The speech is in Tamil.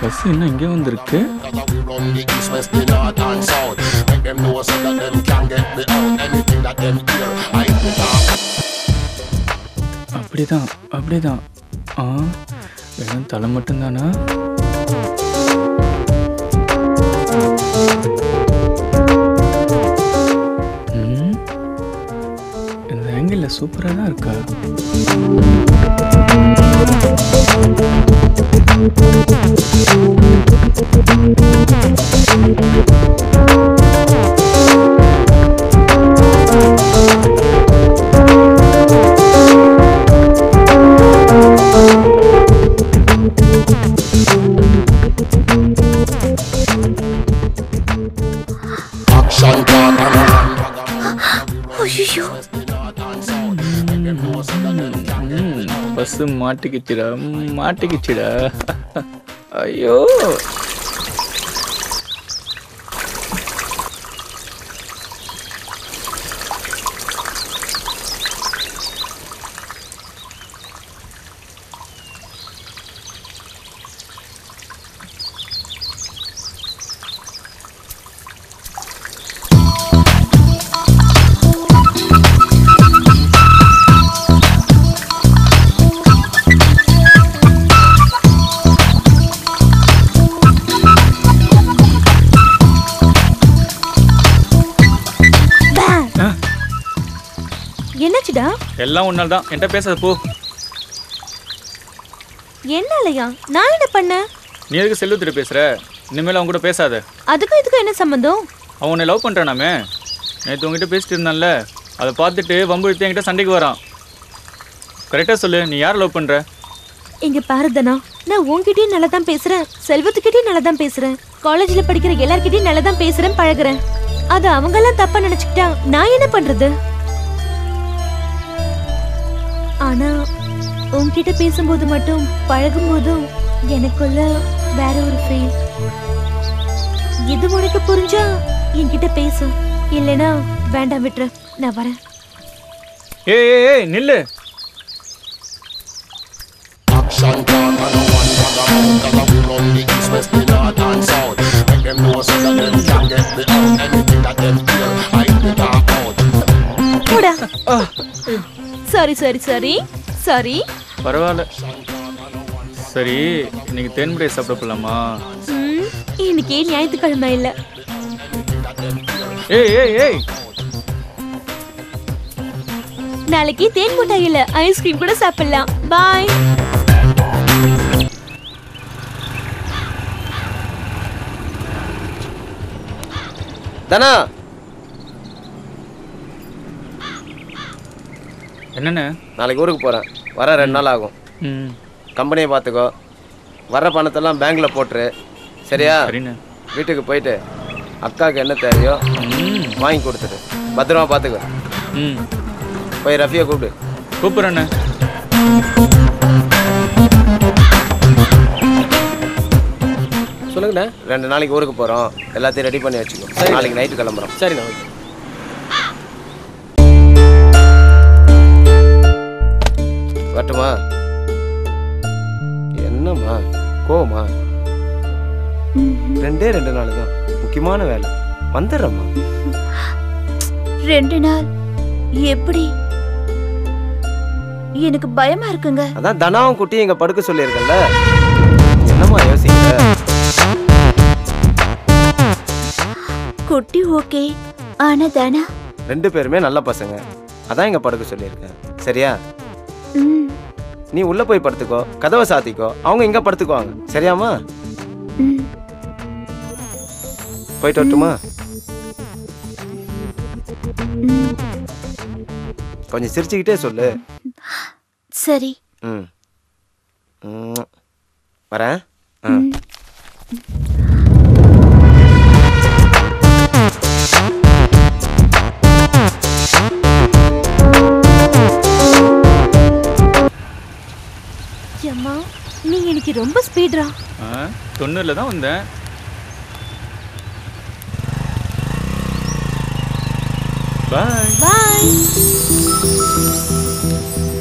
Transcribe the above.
பஸ் இன்னும் இங்கே வந்திருக்கு. அப்படிதான் அப்படிதான். வெறும் தலை மட்டும்தானா? இந்த ஆங்கிள் சூப்பராக தான் இருக்கா. பஸ் மாட்டிக்கிச்சுடா. ஐயோ, என்னாச்சுடா? எல்லாம் உன்னால தான். என்கிட்ட பேசாத போ. என்னாலயா? நான் என்ன பண்ண? நீ எதுக்கு செல்வத்திட்ட பேசுற? இனிமேல் அவன் கூட பேசாத. அதுக்கும் இதுக்கும் என்ன சம்பந்தம்? அவன் உன்னை லவ் பண்ணுறானாமே. நேற்று உங்ககிட்ட பேசிட்டு இருந்தான்ல, அதை பார்த்துட்டு வம்பு எடுத்து என்கிட்ட சண்டைக்கு வரான். கரெக்டாக சொல்லு, நீ யாரை லவ் பண்ணுற? இங்கே பாருதனா, நான் உன்கிட்டயும் நல்லா தான் பேசுகிறேன், செல்வத்துக்கிட்டையும் நல்லா தான் பேசுகிறேன், காலேஜில் படிக்கிற எல்லார்கிட்டையும் நல்லா தான் பேசுகிறேன், பழகிறேன். அது அவங்கெல்லாம் தப்பாக நினச்சிக்கிட்டா நான் என்ன பண்ணுறது? ஆனா உன்கிட்ட பேசும்போது மட்டும் பழகும் போதும் எனக்குள்ள வேற ஒரு ஃபீல். இது உனக்கு புரிஞ்சா என்கிட்ட பேசு, இல்லைனா வேண்டாம் விட்டுரு, நான் வரேன். ஏய் நில்லு. Sorry sorry sorry sorry. பரவாயில்ல. சரி, இன்னைக்கு தேன்முறை சாப்பிட போலாமா? இன்னைக்கு ஞாயிற்றுக்கிழமை இல்ல. ஏய் நாளைக்கு தேன் மிட்டாய் இல்ல, ஐஸ்கிரீம் கூட சாப்பிடலாம். பாய். தனா, என்னண்ணே? நாளைக்கு ஊருக்கு போகிறேன், வர 2 நாள் ஆகும். கம்பெனியை பார்த்துக்கோ, வர்ற பணத்தெல்லாம் பேங்க்கில் போட்டுரு, சரியா? சரிண்ணே. வீட்டுக்கு போயிட்டு அக்காவுக்கு என்ன தேவையோ வாங்கி கொடுத்துரு, பத்திரமா பார்த்துக்கோ. போய் ரஃபியை கூப்பிட்றேண்ணே. சொல்லுங்கண்ணே. 2 நாளைக்கு ஊருக்கு போகிறோம், எல்லாத்தையும் ரெடி பண்ணி வச்சுக்கோ. நாளைக்கு நைட்டு கிளம்புறோம். சரிண்ணா, ஓகே. வரட்டுமா? என்னம்மா கோவமா? 2 நாள் தான், முக்கியமான வேலை, வந்துடுறம்மா. 2 நாள் எப்படி? எனக்கு பயமா இருக்குங்க. அதான் தனாவும் குட்டி இங்க படுக்க சொல்லியிருக்கல, என்னம்மா யோசிக்கிற? குட்டி ஓகே, ஆனா தானா 2 பேருமே நல்ல பசங்க, அதான் இங்க படுக்க சொல்லியிருக்கேன், சரியா? நீ உள்ள போய் படுத்துக்கோ, கதவை சாத்திக்கோ, அவங்க இங்க படுத்துக்குவாங்க, சரியாமா? போயிட்டு வரட்டுமா? கொஞ்சம் சிரிச்சுக்கிட்டே சொல்லு. சரி. வரேன். அம்மா, நீ இன்னைக்கு ரொம்ப ஸ்பீட்ரா. 90ல தான் வந்தேன். பாய்.